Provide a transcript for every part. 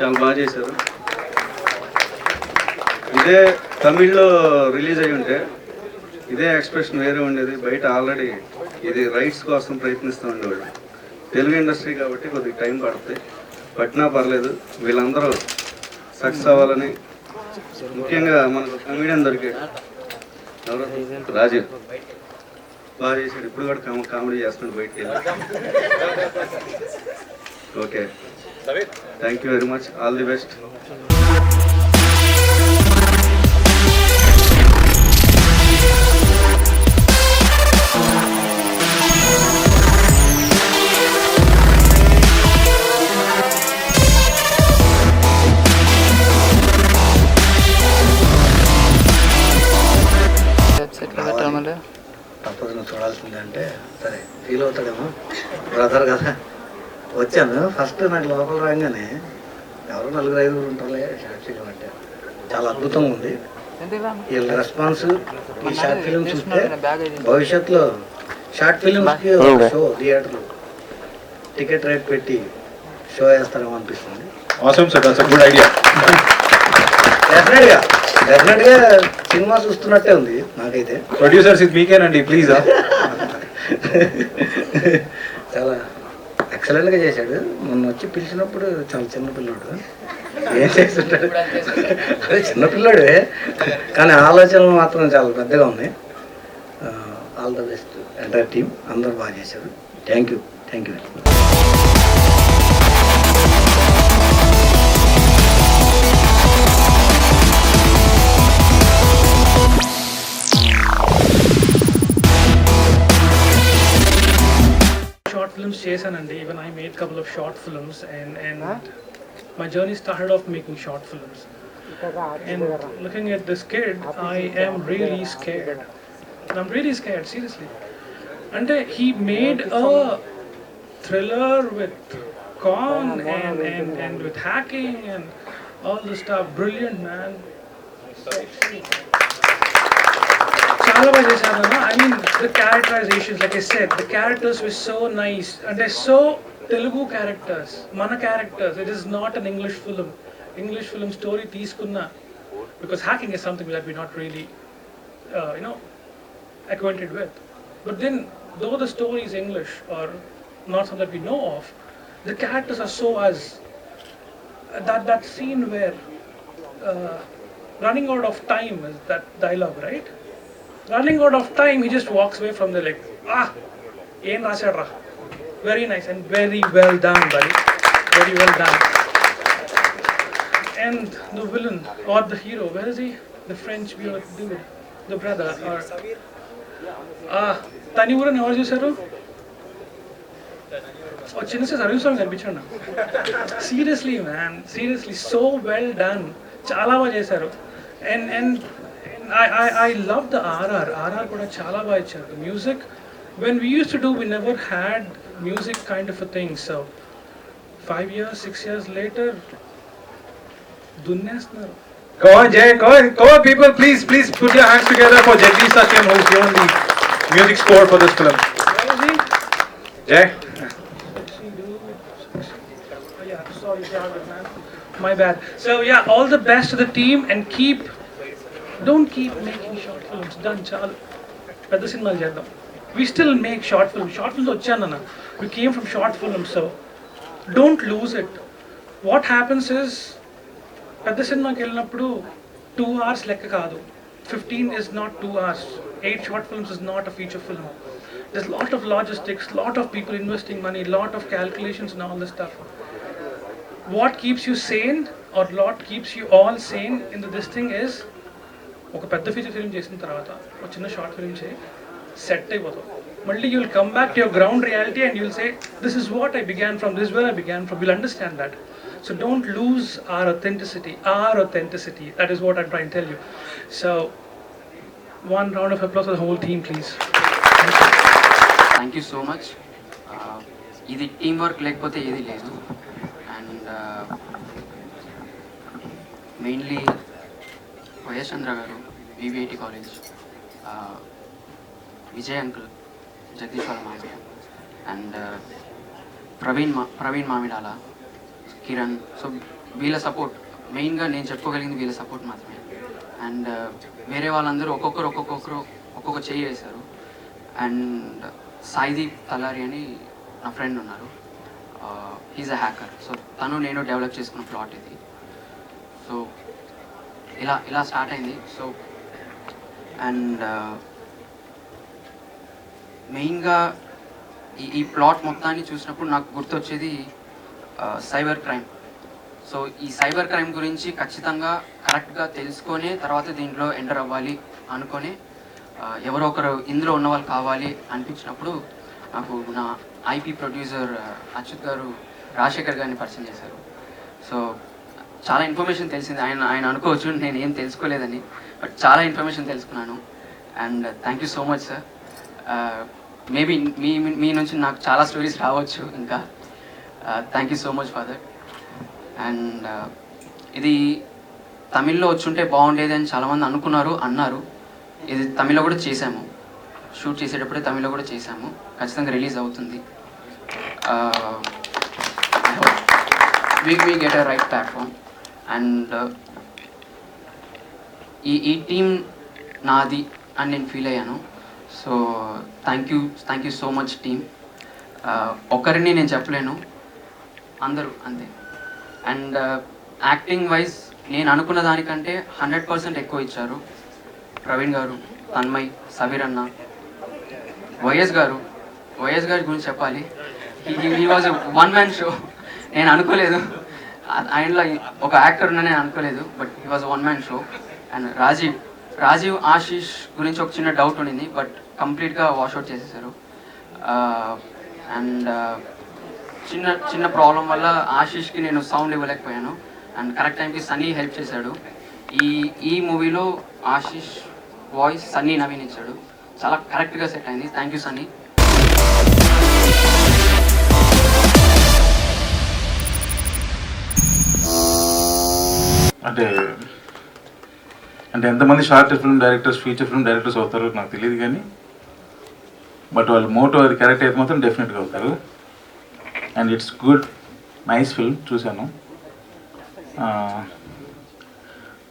చాలా బాగా చేశారు. ఇదే తమిళ్లో రిలీజ్ అయ్యి ఉంటే ఇదే ఎక్స్ప్రెషన్ వేరే ఉండేది. బయట ఆల్రెడీ ఇది రైట్స్ కోసం ప్రయత్నిస్తూ ఉండేవాళ్ళు. తెలుగు ఇండస్ట్రీ కాబట్టి కొద్దిగా టైం పడుతుంది, పట్టినా పర్లేదు. వీళ్ళందరూ సక్సెస్ అవ్వాలని, ముఖ్యంగా మనకు కమెడియన్ దొరికాడు ఎవరు, రాజు బాగా చేశాడు. ఇప్పుడు కూడా కామెడీ చేస్తున్నాడు బయటికి వెళ్ళి. Okay, thank you very much, all the best. తప్పదు నువ్వు చూడాల్సిందంటే సరే ఫీల్ అవుతాడేమో, బ్రదర్ కదా. వచ్చాను ఫస్ట్ నాకు లోపల రాగానే ఎవరో 4-5 ఉంటారులే షార్ట్ ఫిలిం అంటే చాలా అద్భుతంగా ఉంది. వీళ్ళ రెస్పాన్స్ ఈ షార్ట్ ఫిలిం చూస్తే భవిష్యత్తులో షార్ట్ ఫిలిమ్స్కి షో థియేటర్లు టికెట్ రేట్ పెట్టి షో వేస్తారేమో అనిపిస్తుంది. డెఫినెట్గా సినిమా చూస్తున్నట్టే ఉంది నాకైతే. ప్రొడ్యూసర్స్ ఇది మీకేనండి ప్లీజ్. చాలా ఎక్సలెంట్గా చేశాడు. మొన్న వచ్చి పిలిచినప్పుడు చాలా చిన్నపిల్లాడు ఏం చేస్తుంటాడు, అదే చిన్నపిల్లాడే కానీ ఆలోచనలు మాత్రం చాలా పెద్దగా ఉన్నాయి. All the best entire team, అందరూ బాగా చేశారు. Thank you. Short films చేశానండి. Even I made couple of short films and my journey started off making short films. And looking at this kid, I am really scared. I'm really scared, seriously. And he made a thriller with con and with hacking and all this stuff. Brilliant, man. చాలా బాగా చేశారు. I mean, the characterizations, like I said, the characters were so nice and they're so Telugu characters, mana characters. It is not an English film story తీసుకున్నా, because hacking is something that we're not really acquainted with. But then, though the story is English or not something that we know of, the characters are so us. That scene where running out of time is that dialogue, right? Running out of time, he just walks away from the like, ఏం రాశాడ్రా. Very nice and very well done, buddy. Very well done. And the villain or the hero, where is he? The French dude, the brother or తని ఊరని ఎవరు చూశారు? చిన్న service song కనిపించాడు నాకు. Seriously man, seriously so well done, చాలా బాగా చేశారు. And I love the RR కూడా చాలా బాగా ఇచ్చారు. The music, when we used to do, we never had music kind of a thing. So 5 years, 6 years later, దున్నేస్తున్నారు. Go on, Jay. Go on, people. Please put your hands together for Jagdish Satyam, who's given the music score for this film. Where is he? Jay. Yeah, sorry, man. My bad. So yeah, all the best to the team and don't keep making short films. Done, chalu. Pedda cinemalu cheddam. We still make short films. Short films vachana. We came from short films, so don't lose it. What happens is, pedda cinemaki vellinappudu 2 hours lekka kaadu. 15 is not 2 hours. 8 short films is not a feature film. There's a lot of logistics, lot of people investing money, lot of calculations and all this stuff. What keeps you sane or what keeps you all sane in this thing is, ఒక పెద్ద feature film చేసిన తర్వాత ఒక చిన్న short film చేయి, set అయిపోతావు. మళ్ళీ you will come back to your ground reality and you will say this is what I began from, this where I began from. Will understand that. So don't lose our authenticity. That is what I'm trying to tell you. So one round of applause for the whole team, please. Thank you so much. ఇది team work లేకపోతే ఏది లేదు. And mainly YS చంద్ర గారు, VVIT college, Vijay uncle, Jagadish వాళ్ళ మామయ్య, and Praveen Mamidala, Kiran. So వీళ్ళ support మెయిన్గా నేను చెప్పుకోగలిగింది వీళ్ళ సపోర్ట్ మాత్రమే. అండ్ వేరే వాళ్ళందరూ ఒక్కొక్క చేయి వేశారు. అండ్ సాయిదీప్ తలారి అని నా ఫ్రెండ్ ఉన్నారు, హీజ్ అ హ్యాకర్. సో తను నేను డెవలప్ చేసుకున్న ప్లాట్ ఇది. సో ఇలా స్టార్ట్ అయింది. సో అండ్ మెయిన్గా ఈ ప్లాట్ మొత్తాన్ని చూసినప్పుడు నాకు గుర్తొచ్చేది సైబర్ క్రైమ్. సో ఈ సైబర్ క్రైమ్ గురించి ఖచ్చితంగా కరెక్ట్గా తెలుసుకొని తర్వాత దీంట్లో ఎంటర్ అవ్వాలి అనుకొని ఎవరో ఒకరు ఇందులో ఉన్న వాళ్ళు కావాలి అనిపించినప్పుడు నాకు నా ఐపీ ప్రొడ్యూసర్ అచ్యుత్ గారు రాజశేఖర్ గారిని పరిచయం చేశారు. సో చాలా ఇన్ఫర్మేషన్ తెలిసింది. ఆయన అనుకోవచ్చు నేను ఏం తెలుసుకోలేదని, బట్ చాలా ఇన్ఫర్మేషన్ తెలుసుకున్నాను. And thank you so much sir. Maybe మీ నుంచి నాకు చాలా స్టోరీస్ రావచ్చు ఇంకా. Thank you so much for that. And ఇది తమిళ్లో వచ్చుంటే బాగుండేది అని చాలామంది అన్నారు. ఇది తమిళ్లో కూడా చేశాము, షూట్ చేసేటప్పుడే తమిళ్లో కూడా చేశాము. ఖచ్చితంగా రిలీజ్ అవుతుంది. we get a right platform. And ఈ టీం నాది అని నేను ఫీల్ అయ్యాను. So thank you so much team. ఒక్కరిని నేను చెప్పలేను, అందరూ అంతే. అండ్ యాక్టింగ్ వైజ్ నేను అనుకున్న దానికంటే 100% ఎక్కువ ఇచ్చారు. ప్రవీణ్ గారు, తన్మయ్, సవీర్ అన్న, వైఎస్ గారి గురించి చెప్పాలి. He was one man show. నేను అనుకోలేదు ఆయనలో ఒక యాక్టర్ ఉన్నా నేను అనుకోలేదు, but he was one man show. And Rajiv Ashish గురించి ఒక చిన్న డౌట్ ఉండింది, బట్ కంప్లీట్గా వాష్అవుట్ చేసేసారు. అండ్ చిన్న ప్రాబ్లం వల్ల ఆశీష్కి నేను సౌండ్ ఇవ్వలేకపోయాను. అండ్ కరెక్ట్ టైంకి సన్నీ హెల్ప్ చేశాడు. ఈ మూవీలో ఆశీష్ వాయిస్ సన్నీ నవీన్ ఇచ్చాడు, చాలా కరెక్ట్గా సెట్ అయింది. Thank you Sunny. అంటే ఎంతమంది short film directors, feature film directors అవుతారో నాకు తెలియదు, కానీ బట్ వాళ్ళు మోటో అది కరెక్ట్ అయితే మాత్రం డెఫినెట్గా అవుతారు. And it's good, nice film. చూశాను,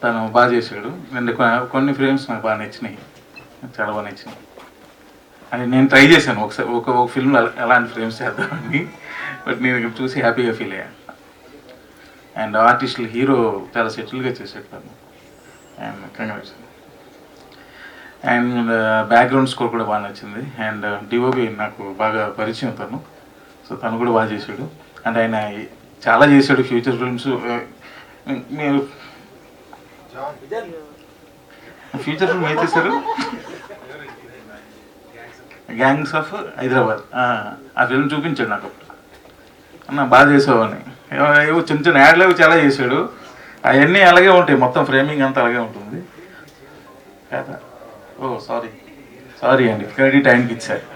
తను బాగా చేశాడు. అండ్ కొన్ని ఫ్రేమ్స్ నాకు బాగా నచ్చినాయి, చాలా బాగా నచ్చినాయి. అని నేను ట్రై చేశాను ఒకసారి ఒక ఫిల్మ్లో ఎలాంటి ఫ్రేమ్స్ చేద్దామని, బట్ నేను చూసి హ్యాపీగా ఫీల్ అయ్యాను. అండ్ ఆర్టిస్టులు, హీరో చాలా సెటిల్గా చేశాడు తను. And congrats. And background score కూడా బాగా నచ్చింది. అండ్ డిఓపి నాకు బాగా పరిచయం తను, సో తను కూడా బాగా చేశాడు. అండ్ ఆయన చాలా చేశాడు ఫ్యూచర్ ఫిల్మ్స్. మీరు ఫ్యూచర్ ఫిల్మ్ ఏం చేశారు? గ్యాంగ్స్ ఆఫ్ హైదరాబాద్, ఆ ఫిల్మ్ చూపించాడు నాకు. అన్న బాగా చేసావని, ఏవో చిన్న చిన్న యాడ్లు చాలా చేశాడు. అవన్నీ అలాగే ఉంటాయి, మొత్తం ఫ్రేమింగ్ అంతా అలాగే ఉంటుంది కదా. ఓ సారీ అండి, క్రెడిట్ ఆయనకి ఇచ్చారు.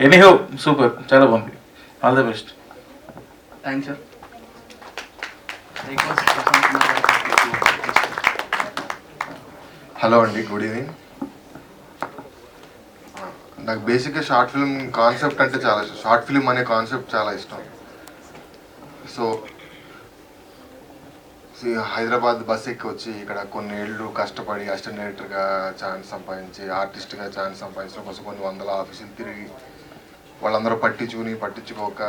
ఎనీహో సూపర్, చాలా బాగుంది. All the best. Thanks sir. Hello అండి, గుడ్ ఈవినింగ్. నాకు బేసిక్గా షార్ట్ ఫిల్మ్ కాన్సెప్ట్ అంటే చాలా ఇష్టం. షార్ట్ ఫిల్మ్ అనే కాన్సెప్ట్ చాలా ఇష్టం. సో హైదరాబాద్ బస్ ఎక్కి వచ్చి ఇక్కడ కొన్ని ఏళ్ళు కష్టపడి అసిస్టెంట్ డైరెక్టర్గా ఛాన్స్ సంపాదించి, ఆర్టిస్ట్గా ఛాన్స్ సంపాదించడం కోసం కొన్ని వందల ఆఫీసులు తిరిగి వాళ్ళందరూ పట్టించుకోక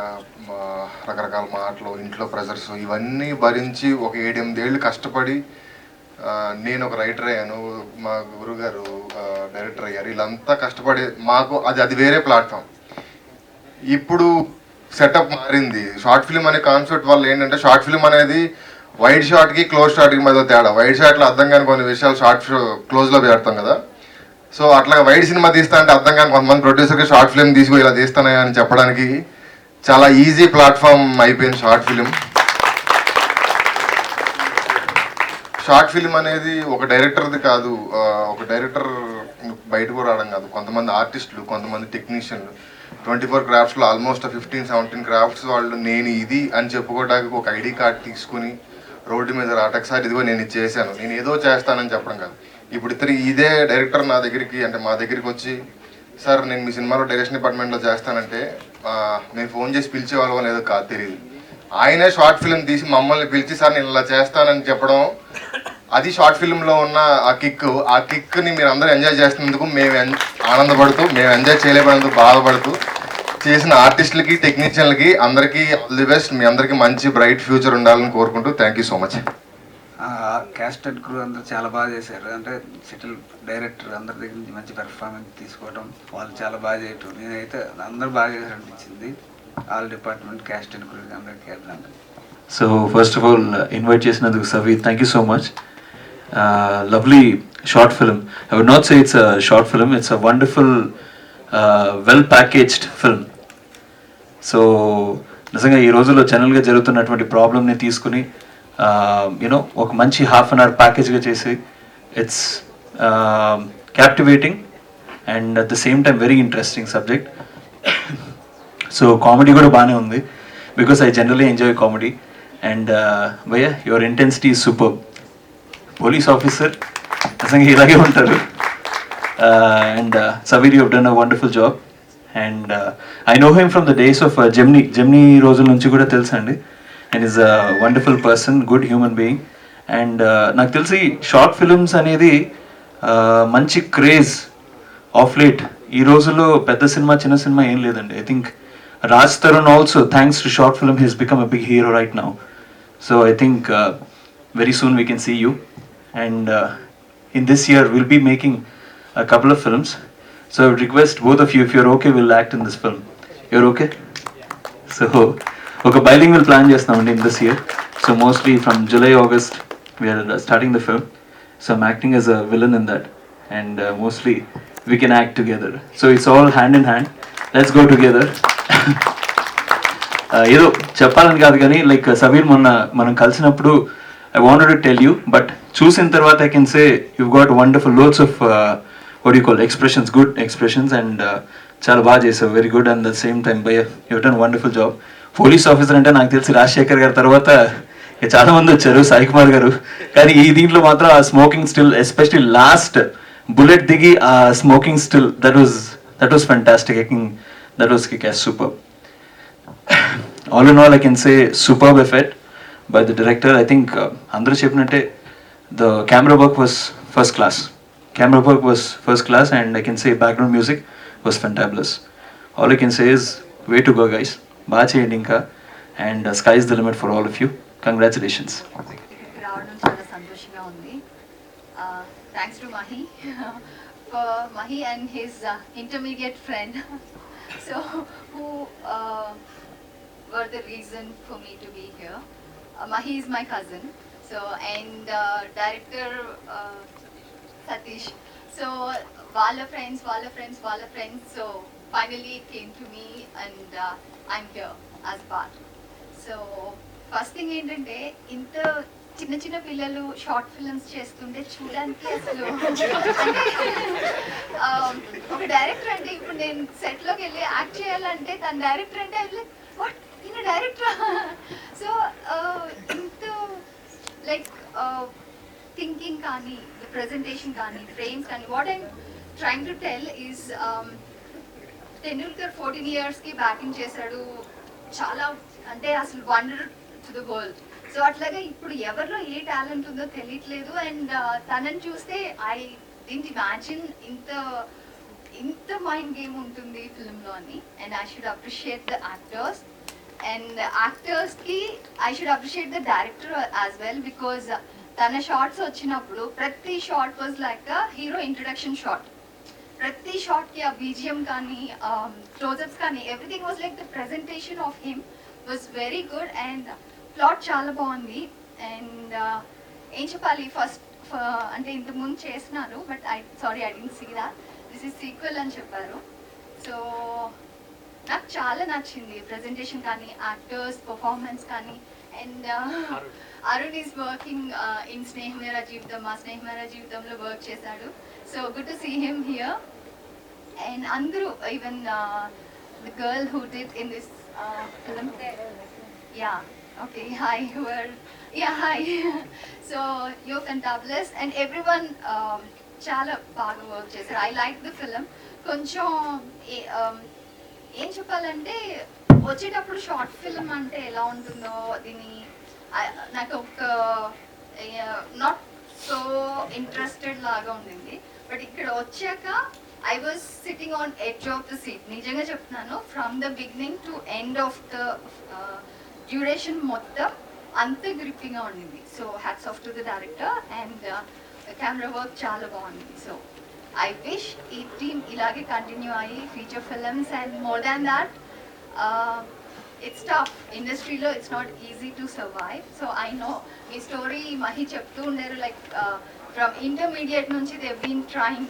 రకరకాల మాటలు, ఇంట్లో ప్రెజర్స్ ఇవన్నీ భరించి ఒక 7-8 ఏళ్ళు కష్టపడి నేను ఒక రైటర్ అయ్యాను, మా గురుగారు డైరెక్టర్ అయ్యారు. వీళ్ళంతా కష్టపడి మాకు అది వేరే ప్లాట్ఫామ్. ఇప్పుడు సెటప్ మారింది. షార్ట్ ఫిల్మ్ అనే కాన్సెప్ట్ వల్ల ఏంటంటే, షార్ట్ ఫిల్మ్ అనేది వైడ్ షాట్కి క్లోజ్ షాట్కి మధ్య తేడా. వైడ్ షాట్లో అర్థం కాని కొన్ని విషయాలు షార్ట్ క్లోజ్లో పెడతాం కదా. సో అట్లా వైడ్ సినిమా తీస్తా అంటే అర్థం కాని కొంతమంది ప్రొడ్యూసర్కి షార్ట్ ఫిల్మ్ తీసుకో ఇలా తీస్తానే అని చెప్పడానికి చాలా ఈజీ ప్లాట్ఫామ్ అయిపోయింది షార్ట్ ఫిల్మ్. షార్ట్ ఫిల్మ్ అనేది ఒక డైరెక్టర్ది కాదు, ఒక డైరెక్టర్ బయటకు రావడం కాదు. కొంతమంది ఆర్టిస్టులు, కొంతమంది టెక్నీషియన్లు 24 క్రాఫ్ట్స్లో ఆల్మోస్ట్ 15-17 క్రాఫ్ట్స్ వాళ్ళు నేను ఇది అని చెప్పుకోవడానికి ఒక ఐడి కార్డ్ తీసుకుని రోడ్డు మీద రాటకసారి ఇదిగో నేను ఇది చేశాను, నేను ఏదో చేస్తానని చెప్పడం కాదు. ఇప్పుడు ఇదే డైరెక్టర్ నా దగ్గరికి అంటే మా దగ్గరికి వచ్చి, సార్ నేను మీ సినిమాలో డైరెక్షన్ డిపార్ట్మెంట్లో చేస్తానంటే నేను ఫోన్ చేసి పిలిచేవాళ్ళం లేదో కాదు తెలియదు. ఆయనే షార్ట్ ఫిల్మ్ తీసి మమ్మల్ని పిలిచి సార్ నేను ఇలా చేస్తానని చెప్పడం, అది షార్ట్ ఫిల్మ్లో ఉన్న ఆ కిక్ని మీరు అందరూ ఎంజాయ్ చేస్తున్నందుకు మేము ఆనందపడుతూ, మేము ఎంజాయ్ చేయలేకపోయినందుకు బాధపడుతూ, చేసిన ఆర్టిస్టులకి టెక్నీషియన్లకి అందరికీ ఆల్ ది బెస్ట్. మీ అందరికీ మంచి బ్రైట్ ఫ్యూచర్ ఉండాలని కోరుకుంటూ thank you so much. Caste and crew అందరూ చాలా బాగా చేశారు. అంటే సెటిల్ డైరెక్టర్ అందరి దగ్గర నుంచి మంచి పెర్ఫార్మెన్స్ తీసుకోవడం, వాళ్ళు చాలా బాగా చేయటం, నేనైతే అందరూ బాగా చేశారు అనిపించింది. All department caste and crew అందరికీ వెళ్తాను. So first of all, invite చేసినందుకు Savi, thank you so much. Lovely short film. I would not say it's a short film, it's a wonderful, well packaged film. So నిజంగా ఈ రోజుల్లో జనరల్గా జరుగుతున్నటువంటి ప్రాబ్లమ్ని తీసుకుని యూనో ఒక మంచి హాఫ్ అన్ అవర్ ప్యాకేజ్గా చేసి it's captivating and at the same time very interesting subject. So comedy కూడా బాగానే ఉంది because I generally enjoy comedy and భయ్య your intensity is super. Police officer నిజంగా ఇలాగే ఉంటారు. And Savir, you have done a wonderful job. And I know him from the days of Gemini రోజుల నుంచి కూడా తెలుసు అండి. And is a wonderful person, good human being. And నాకు తెలిసి షార్ట్ ఫిల్మ్స్ అనేది మంచి క్రేజ్ ఆఫ్ లేట్. ఈ రోజుల్లో పెద్ద సినిమా చిన్న సినిమా ఏం లేదండి. I think Raj Tarun also thanks to short film he's become a big hero right now. So I think very soon we can see you. And in this year we'll be making a couple of films. So I would request both of you, if you're okay, we'll act in this film. You're okay? So okay, bilingual plan chestunamandi in this year. So mostly from July August we are starting the film. So I'm acting as a villain in that, and mostly we can act together. So it's all hand in hand. Let's go together. ఏదో చెప్పాలని కాదు కానీ like Savir మొన్న మనం కలిసినప్పుడు I wanted to tell you, but చూసిన తర్వాత I can say you've got wonderful loads of what do you call expressions, good expressions, and చాలా బాగా చేసావు, very good. And the same time భయ్య you've done wonderful job. Police officer అంటే నాకు తెలిసి రాజశేఖర్ గారి తర్వాత చాలా మంది వచ్చారు, సాయి కుమార్ గారు, కానీ ఈ దీంట్లో మాత్రం ఆ smoking still, especially last bullet దిగి ఆ smoking still, that was fantastic. That was kick ass super. All in all I can say superb effect by the director. I think అందరూ చెప్పినట్టే the camera work was first class. And I can say background music was fantabulous. All I can say is way to go guys, బాగా చేయండి ఇంకా, and sky is the limit for all of you. Congratulations. రావడం చాలా సంతోషంగా ఉంది. Thanks to Mahi for Mahi and his intermediate friend so who were the reason for me to be here. Mahi is my cousin, so and director Satish. So wala friends. So finally it came to me, and I'm here as part. So first thing ఏంటంటే ఇంత చిన్న పిల్లలు short films చేస్తుంటే చూడడానికి అసలు ఒక director అంటే ఇప్పుడు నేను సెట్ లోకి వెళ్ళి యాక్ట్ చేయాలంటే తన డైరెక్టర్ అంటే వాట్ ఈయన డైరెక్టర్. సో ఇంత లైక్ థింకింగ్ కానీ ప్రెజెంటేషన్ కానీ ఫ్రేమ్స్ కానీ what I'm trying to tell is Tendulkar 14 yearsకి బ్యాటింగ్ చేశాడు, చాలా అంటే అసలు wonder to the world. So అట్లాగే ఇప్పుడు ఎవరిలో ఏ టాలెంట్ ఉందో తెలియట్లేదు. అండ్ తనని చూస్తే ఐ డింట్ ఇమాజిన్ ఇంత మైండ్ గేమ్ ఉంటుంది ఫిల్మ్లో అని. And I should appreciate the actors, and యాక్టర్స్కి I should appreciate the director as well, because తన షార్ట్స్ వచ్చినప్పుడు ప్రతి shot was like a hero introduction shot. ప్రతి షార్ట్కి ఆ బీజిఎం కానీ క్లోజప్స్ కానీ everything was like the presentation of him was very good. And plot చాలా బాగుంది. అండ్ ఏం చెప్పాలి, ఫస్ట్ అంటే ఇంతకుముందు చేసినారు, but I dent see that this is sequel అని చెప్పారు. సో నాకు చాలా నచ్చింది ప్రెజెంటేషన్ కానీ యాక్టర్స్ పర్ఫార్మెన్స్ కానీ. And Arun is working in Snehamera Jeevitham, మా స్నేహమేరా జీవితంలో వర్క్ చేశాడు. So good to see him here. And అందరూ even the girl who did in this film, yeah okay, hi, hi. So you're fantabulous, and everyone chala baga work chesaru. I like the film. Koncham em cheppalante వచ్చేటప్పుడు short film అంటే ఎలా ఉంటుందో దీన్ని నాకు ఒక not so interested లాగా ఉండింది. But ఇక్కడ వచ్చాక I was sitting on edge of the seat. నిజంగా చెప్తున్నాను, from the beginning to end of the duration మొత్తం అంత గ్రిప్పింగ్గా ఉండింది. So hats off to the director and camera work చాలా బాగుంది. సో ఐ విష్ ఈ టీమ్ ఇలాగే కంటిన్యూ అయ్యి feature films and more than that it's tough ఇండస్ట్రీలో, it's not easy to survive. So I know మీ స్టోరీ మహి చెప్తూ ఉండేరు, like from intermediate నుంచి దే బీన్ ట్రైంగ్,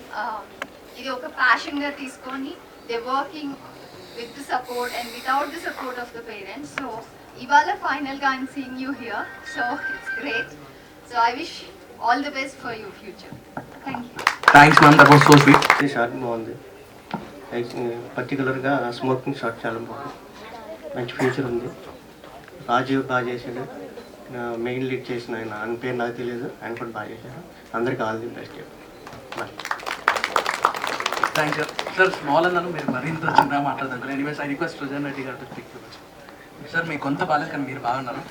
ఇది ఒక ప్యాషన్గా తీసుకొని they working with the support and without the support of the parents. So ఇవాళ ఫైనల్గా I'm seeing you here, so it's great. So I wish all the best for your future. Thank you. Thanks ma'am, that was so sweet. ఈ short బాగుంది, పర్టికులర్గా smoking short చాలా బాగుంది, మంచి future ఉంది. రాజీవ్ బాగా చేశాడు, మెయిన్ లీడ్ చేసిన ఆయన పేరు నాకు తెలియదు, ఆయన కూడా బాగా చేశాడు. అందరికీ all the best. Bye. Thank you sir. Small అన్నాను, మీరు మరింత చిన్నగా మాట్లాడదాం. Anyways I request Sujan Reddy garu to speak sir. మీ కొంత బాగాలేదు కానీ మీరు బాగున్నారు.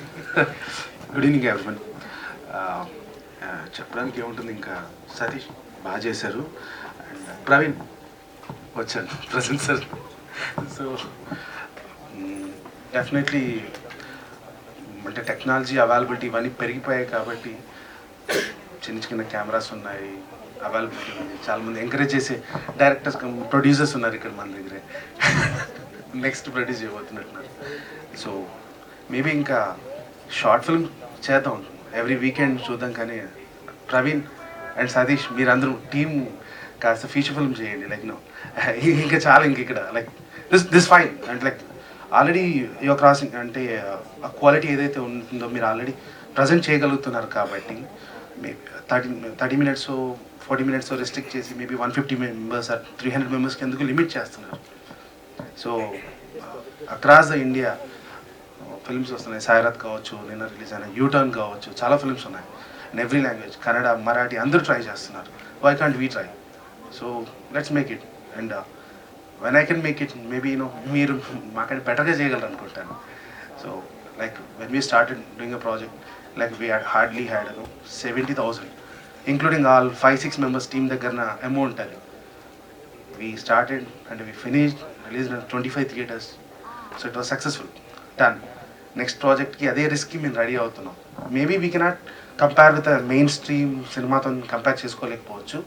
Good evening everyone. చెప్పడానికి ఏముంటుంది, ఇంకా సతీష్ బాగా చేశారు అండ్ ప్రవీణ్ వచ్చాను ప్రజెంట్ సార్. సో డెఫినెట్లీ అంటే టెక్నాలజీ అవైలబిలిటీ ఇవన్నీ పెరిగిపోయాయి కాబట్టి చిన్న చిన్న కెమెరాస్ ఉన్నాయి, అవైలబిలిటీ ఉంది. చాలామంది ఎంకరేజ్ చేసే డైరెక్టర్స్ ప్రొడ్యూసర్స్ ఉన్నారు ఇక్కడ మన దగ్గరే. నెక్స్ట్ ప్రొడ్యూస్ చేయబోతున్నట్టున్నారు. సో మేబీ ఇంకా షార్ట్ ఫిల్మ్ చేద్దాం, ఎవ్రీ వీకెండ్ చూద్దాం. కానీ ప్రవీణ్ అండ్ సతీష్ మీరందరూ టీమ్ కాస్త ఫీచర్ ఫిల్మ్ చేయండి. లైక్ నో ఇంకా చాలా ఇంక ఇక్కడ like this fine and like already your crossing అంటే ఆ క్వాలిటీ ఏదైతే ఉంటుందో మీరు ఆల్రెడీ ప్రజెంట్ చేయగలుగుతున్నారు కాబట్టి మేబీ 30 minutes 40 minutes రెస్ట్రిక్ట్ చేసి మేబీ 150 members ఆర్ 300 members ఎందుకు లిమిట్ చేస్తున్నారు. So across the India films వస్తున్నాయి. సాయిరాత్ కావచ్చు, నిన్న రిలీజ్ అయిన యూటర్న్ కావచ్చు, చాలా ఫిల్మ్స్ ఉన్నాయి. And every language, Kannada, Marathi అందరూ ట్రై చేస్తున్నారు. Why can't we try? So let's make it. And when I can make it maybe మీరు మాకంటే బెటర్గా చేయగలరు అనుకుంటాను. So like when we started doing a project, like we hardly had 70,000 including all 5-6 members team దగ్గర amount. అది we started and we finished, release 25 theaters. So it was successful, done. Next ప్రాజెక్ట్కి అదే రిస్క్కి మేము రెడీ అవుతున్నాం. Maybe we cannot compare with mainstream సినిమాతో compare చేసుకోలేకపోవచ్చు,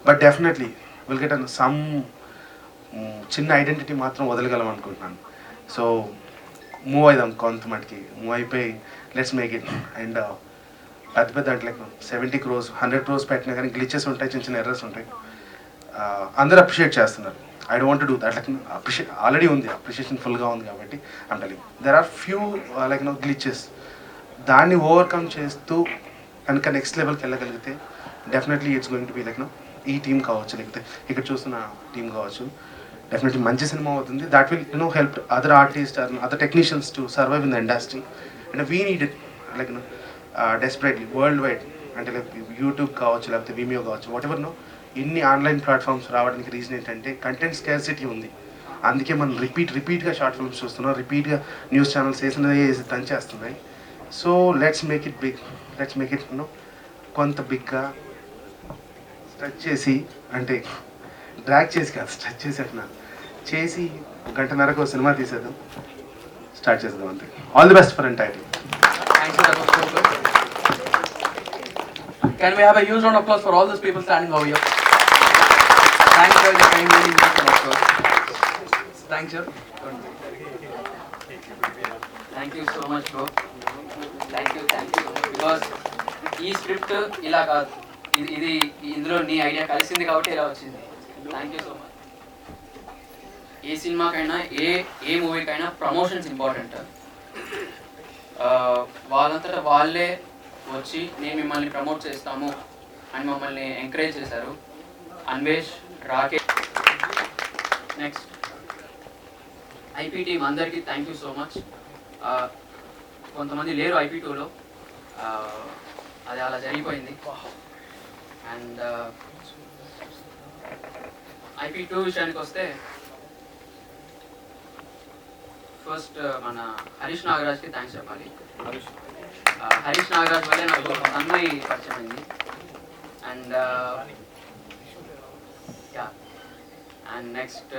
but definitely will get some చిన్న identity మాత్రం వదలగలం అనుకుంటున్నాను. సో మూవ్ అయిదాం, కొంత మటుకి మూవ్ అయిపోయి లెట్స్ మేక్ ఇట్. అండ్ పెద్ద పెద్ద అంటే లైక్ 70 crores 100 crores పెట్టినా కానీ గ్లిచెస్ ఉంటాయి, చిన్న చిన్న ఎర్రర్స్ ఉంటాయి. అందరూ అప్రిషియేట్ చేస్తున్నారు. I don't want to do that. Like appreciate already ఉంది, అప్రిషియేషన్ ఫుల్గా ఉంది కాబట్టి I'm telling there are few like glitches. దాన్ని ఓవర్కమ్ చేస్తూ కనుక నెక్స్ట్ లెవెల్కి వెళ్ళగలిగితే definitely it's going to be like ఈ టీమ్ కావచ్చు, లేకపోతే ఇక్కడ చూస్తున్న టీమ్ కావచ్చు, డెఫినెట్లీ మంచి సినిమా అవుతుంది. That will help other artist or other technicians to survive in the industry. And we need it like desperately worldwide. అంటే లైక్ యూట్యూబ్ కావచ్చు, లేకపోతే విమియో కావచ్చు, వాట్ ఎవర్ ఇన్ని ఆన్లైన్ ప్లాట్ఫామ్స్ రావడానికి రీజన్ ఏంటంటే కంటెంట్ స్కార్సిటీ ఉంది. అందుకే మనం రిపీట్గా షార్ట్ ఫిల్మ్స్ చూస్తున్నాం, రిపీట్గా న్యూస్ ఛానల్స్ వేసినదే దంచేస్తున్నాయి. So let's make it big, let's make it కొంత బిగ్గా స్ట్రెచ్ చేసి, అంటే డ్రాగ్ చేసి కాదు, స్ట్రెచ్ చేసి అట్లా చేసి 1.5 గంటకు సినిమా తీసేద్దాం, స్టార్ట్ చేసేద్దాం అంతే. All the best for entire team. Can we have a huge round of applause for all those people standing over here? Thanks for your time, really huge round of applause. Thanks, sir. Thank you so much bro. Thank you because ఈ script ఇలా కాదు, ఇది ఇందులో నీ idea కలిసింది కాబట్టి ఇలా వచ్చింది. Thank you so much. ఏ సినిమాకైనా ఏ మూవీకైనా ప్రమోషన్స్ ఇంపార్టెంట్. వాళ్ళంతటా వాళ్ళే వచ్చి నేను మిమ్మల్ని ప్రమోట్ చేస్తాము అని మమ్మల్ని ఎంకరేజ్ చేశారు. Anvesh, Rakesh, next IP team అందరికీ థ్యాంక్ యూ సో మచ్. కొంతమంది లేరు IP2లో, అది అలా జరిగిపోయింది. అండ్ IP2 విషయానికి వస్తే ఫస్ట్ మన హరీష్ నాగరాజ్కి థ్యాంక్స్ చెప్పాలి. హరీష్ నాగరాజ్ వల్లే నాకు తన్మయ్ పరిచయం అయింది. అండ్ అండ్ నెక్స్ట్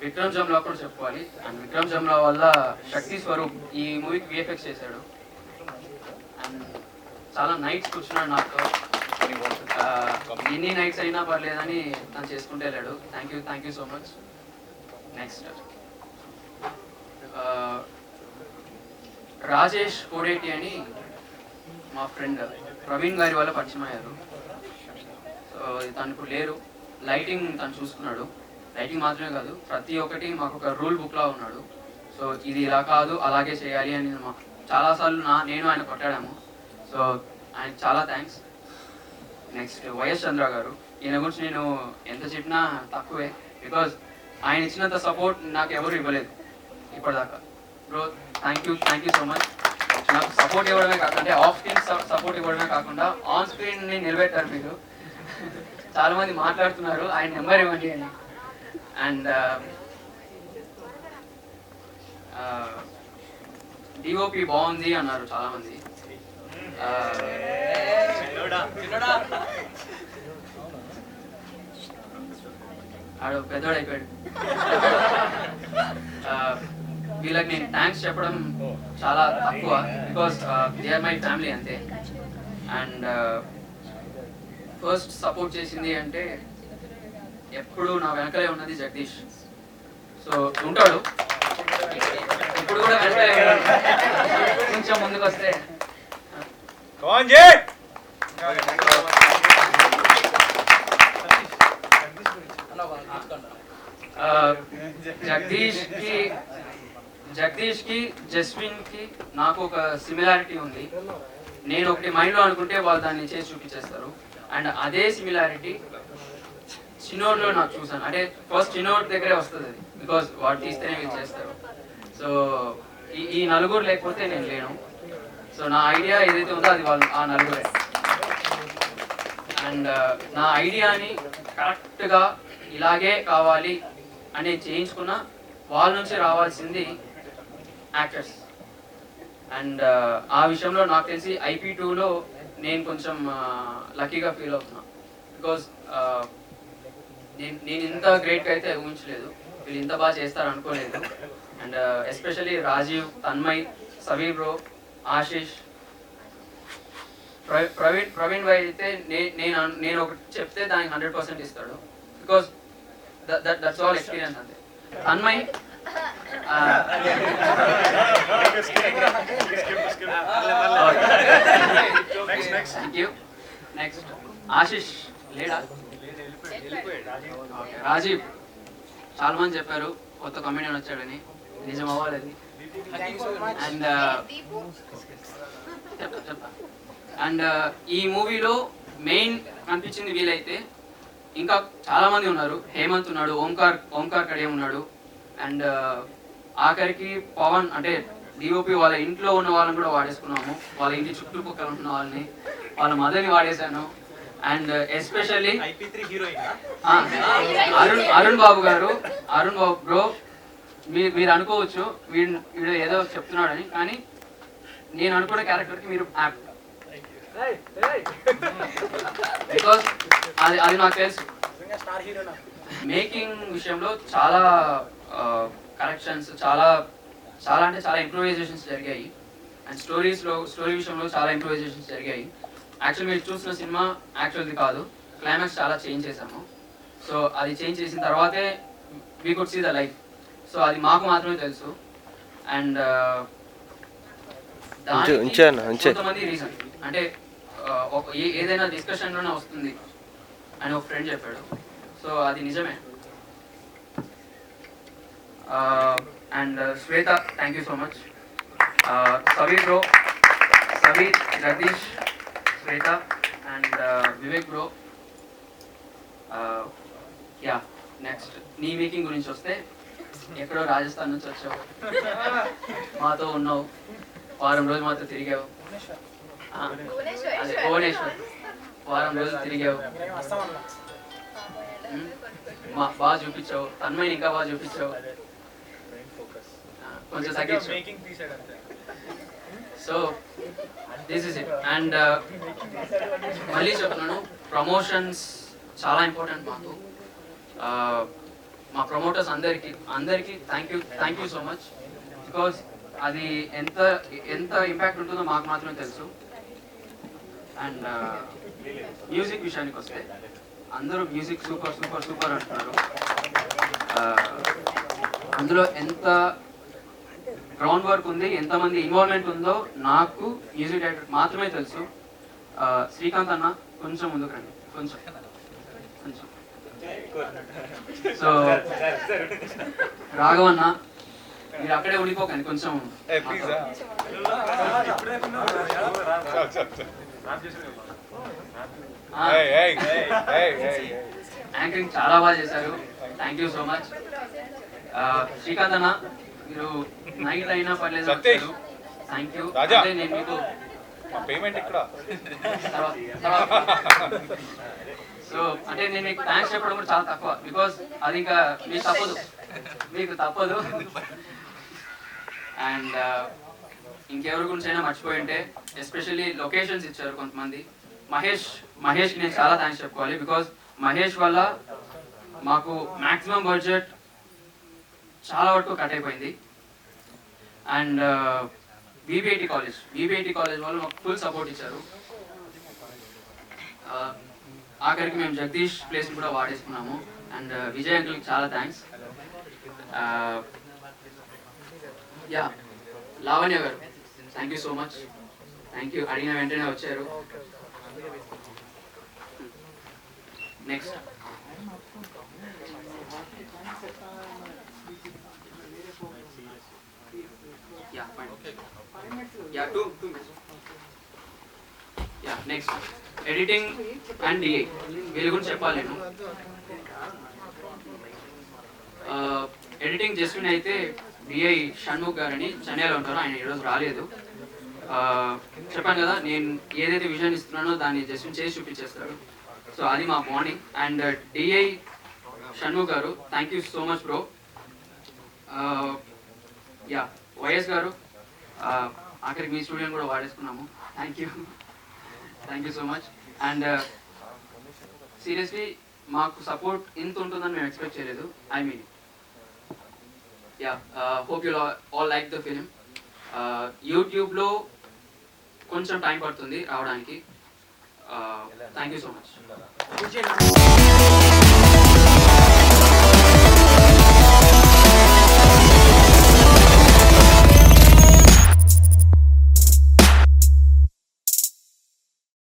విక్రమ్ జమ్లా కూడా చెప్పుకోవాలి. అండ్ విక్రమ్ జమ్లా వల్ల శక్తి స్వరూప్ ఈ మూవీకి విఎఫ్ఎక్స్ చేశాడు. అండ్ చాలా నైట్స్ కూర్చున్నాడు నాతో. ఎన్ని నైట్స్ అయినా పర్లేదని తను చేసుకుంటే వెళ్ళాడు. Thank you so much. Next Rajesh Kodeti అని మా ఫ్రెండ్ ప్రవీణ్ గారి వల్ల పరిచయం అయ్యారు. సో తను ఇప్పుడు లేరు. లైటింగ్ తను చూసుకున్నాడు. లైటింగ్ మాత్రమే కాదు, ప్రతి ఒక్కటి మాకు ఒక రూల్ బుక్లా ఉన్నాడు. సో ఇది ఇలా కాదు అలాగే చేయాలి అని చాలాసార్లు నేను ఆయన కొట్టాడాము. సో ఆయనకు చాలా థ్యాంక్స్. నెక్స్ట్ వైఎస్ చంద్ర గారు, ఈయన గురించి నేను ఎంత చెప్పినా తక్కువే. బికాజ్ ఆయన ఇచ్చినంత సపోర్ట్ నాకు ఎవరు ఇవ్వలేదు ఇప్పటిదాకా. Bro thank you so much. నాకు సపోర్ట్ ఇవ్వడమే కాకుండా ఆఫ్ స్క్రీన్ సపోర్ట్ ఇవ్వడమే కాకుండా ఆన్ స్క్రీన్ని నిలబెట్టారు మీరు. చాలామంది మాట్లాడుతున్నారు ఆయన నెంబర్ ఇవ్వండి అని. అండ్ డిఓపి బాగుంది అన్నారు చాలామంది. ఆడు పెద్దోడు అయిపోయాడు. వీళ్ళకి నేను థ్యాంక్స్ చెప్పడం చాలా తక్కువ, because they are my family అంతే. అండ్ ఫస్ట్ సపోర్ట్ చేసింది అంటే ఎప్పుడు నా వెనకలే ఉన్నది జగదీష్. సో ఉంటాడు ఇప్పుడు కూడా వెనకలే ఉన్నాడు. కొంచెం ముందుకు వస్తే జగదీష్ కి జస్విన్ కి నాకు ఒక సిమిలారిటీ ఉంది. నేను ఒకటి మైండ్లో అనుకుంటే వాళ్ళు దాన్ని చేసి చూపించేస్తారు. అండ్ అదే సిమిలారిటీ చిన్నోడ్లో నాకు చూసాను. అంటే ఫస్ట్ చిన్నోడ్ దగ్గరే వస్తుంది అది, బికాస్ వాడు తీస్తేనే వీళ్ళు చేస్తారు. సో ఈ నలుగురు లేకపోతే నేను లేను. సో నా ఐడియా ఏదైతే ఉందో అది వాళ్ళు ఆ నలుగురే. అండ్ నా ఐడియాని కరెక్ట్గా ఇలాగే కావాలి అని చేయించుకున్న వాళ్ళ నుంచి రావాల్సింది యాక్టర్స్. అండ్ ఆ విషయంలో నాకు తెలిసి IP2లో నేను కొంచెం లక్కీగా ఫీల్ అవుతున్నా. బికాజ్ నేను ఇంత గ్రేట్గా అయితే ఊహించలేదు, వీళ్ళు ఇంత బాగా చేస్తారు అనుకోలేదు. And especially Rajiv, Tanmay, Savir bro, Ashish, Praveen భాయ్ అయితే నేను ఒకటి చెప్తే దానికి 100% ఇస్తాడు. బికాజ్ దట్స్ ఆల్ ఎక్స్పీరియన్స్ అంతే. తన్మయ్ నెక్స్ట్ ఆశీష్ లేడా? రాజీవ్, చాలా మంది చెప్పారు కొత్త కమెడియన్ వచ్చాడని, నిజం అవ్వాలి. అండ్ అండ్ ఈ మూవీలో మెయిన్ కనిపించింది వీలైతే ఇంకా చాలా మంది ఉన్నారు. హేమంత్ ఉన్నాడు, ఓంకార్ కడియం ఉన్నాడు. అండ్ ఆఖరికి పవన్, అంటే డిఓపి వాళ్ళ ఇంట్లో ఉన్న వాళ్ళని కూడా వాడేసుకున్నాము. వాళ్ళ ఇంటి చుట్టుపక్కల ఉన్న వాళ్ళని, వాళ్ళ మదర్ని వాడేశాను. And especially Arun Babu bro, మీరు అనుకోవచ్చు వీడు ఏదో చెప్తున్నాడని, కానీ నేను అనుకున్న క్యారెక్టర్కి మీరు యాప్ట్. బికాస్ అది నాకు తెలుసు. మేకింగ్ విషయంలో చాలా కరెక్షన్స్, చాలా అంటే చాలా ఇంప్రూవైజేషన్స్ జరిగాయి. అండ్ స్టోరీ విషయంలో చాలా ఇంప్రూవైజేషన్స్ జరిగాయి. యాక్చువల్ మీరు చూసిన సినిమా యాక్చువల్ది కాదు, క్లైమాక్స్ చాలా చేంజ్ చేసాము. సో అది చేంజ్ చేసిన తర్వాతే we could see the life. So అది మాకు మాత్రమే తెలుసు. అండ్ కొంతమంది రీజన్ అంటే ఏదైనా డిస్కషన్లోనే వస్తుంది అని ఒక ఫ్రెండ్ చెప్పాడు. సో అది నిజమే. And Shweta, thank you so much. Savir bro, Jagdish, Shweta and Vivek bro. Yeah, next నీ మేకింగ్ గురించి వస్తే, ఎక్కడో రాజస్థాన్ నుంచి వచ్చావు, మాతో ఉన్నావు, వారం రోజులు మాతో తిరిగావు. అదే భువనేశ్వర్ వారం రోజులు తిరిగావు, బాగా చూపించావు. తన్మయ్ని ఇంకా బాగా చూపించావు. కొంచెం తగ్గించు. So this is it. And మళ్ళీ చెప్తున్నాను, ప్రమోషన్స్ చాలా ఇంపార్టెంట్ మాకు. మా ప్రమోటర్స్ అందరికీ thank you so much. Because అది ఎంత ఇంపాక్ట్ ఉంటుందో మాకు మాత్రమే తెలుసు. అండ్ మ్యూజిక్ విషయానికి వస్తే అందరూ మ్యూజిక్ సూపర్ సూపర్ సూపర్ అంటున్నారు. అందులో ఎంత గ్రౌండ్ వర్క్ ఉంది, ఎంతమంది ఇన్వాల్వ్మెంట్ ఉందో నాకు మ్యూజిక్ డైరెక్టర్ మాత్రమే తెలుసు. శ్రీకాంత్ అన్న కొంచెం ముందుకు రండి, కొంచెం. సో రాఘవన్న మీరు అక్కడే ఉండిపోకండి, కొంచెం. యాంకరింగ్ చాలా బాగా చేశారు, thank you so much. Srikanth అన్న మీరు నైట్ అయినా పర్లేదు, థ్యాంక్ యూ. అంటే నేను మీకు సో అంటే నేను మీకు థ్యాంక్స్ చెప్పడం కూడా చాలా తక్కువ, బికాస్ అది ఇంకా మీకు తప్పదు. అండ్ ఇంకెవరి గురించి అయినా మర్చిపోయి ఉంటే, ఎస్పెషల్లీ లొకేషన్స్ ఇచ్చారు కొంతమంది. మహేష్కి నేను చాలా థ్యాంక్స్ చెప్పుకోవాలి, బికాస్ మహేష్ వల్ల మాకు మ్యాక్సిమం బడ్జెట్ చాలా వరకు కట్ అయిపోయింది. అండ్ బీబీఐటి కాలేజ్ వాళ్ళు మాకు ఫుల్ సపోర్ట్ ఇచ్చారు. ఆఖరికి మేము జగదీష్ ప్లేస్ని కూడా వాడేసుకున్నాము. అండ్ విజయ్ అంకుల్కి చాలా థ్యాంక్స్. యా లావణ్య గారు thank you so much, thank you. అడిగిన వెంటనే వచ్చారు. Next next editing and DI, వీళ్ళ గురించి చెప్పాలి నేను. ఎడిటింగ్ జస్విన్ అయితే డిఐ షణ్ముఖ్ గారని చెన్నైలో ఉంటారు, ఆయన ఈరోజు రాలేదు. చెప్పాను కదా, నేను ఏదైతే విజన్ ఇస్తున్నానో దాన్ని జస్విన్ చేసి చూపించేస్తాడు. సో అది మా bonding. And DI Shanmukh garu thank you so much bro. Yeah YS garu ఆఖరికి మీ స్టూడియోని కూడా వాడేసుకున్నాము, thank you so much. And seriously మాకు సపోర్ట్ ఇంత ఉంటుందని మేము ఎక్స్పెక్ట్ చేయలేదు. I mean hope you all like the film. యూట్యూబ్లో కొంచెం టైం పడుతుంది రావడానికి. థ్యాంక్ యూ సో మచ్.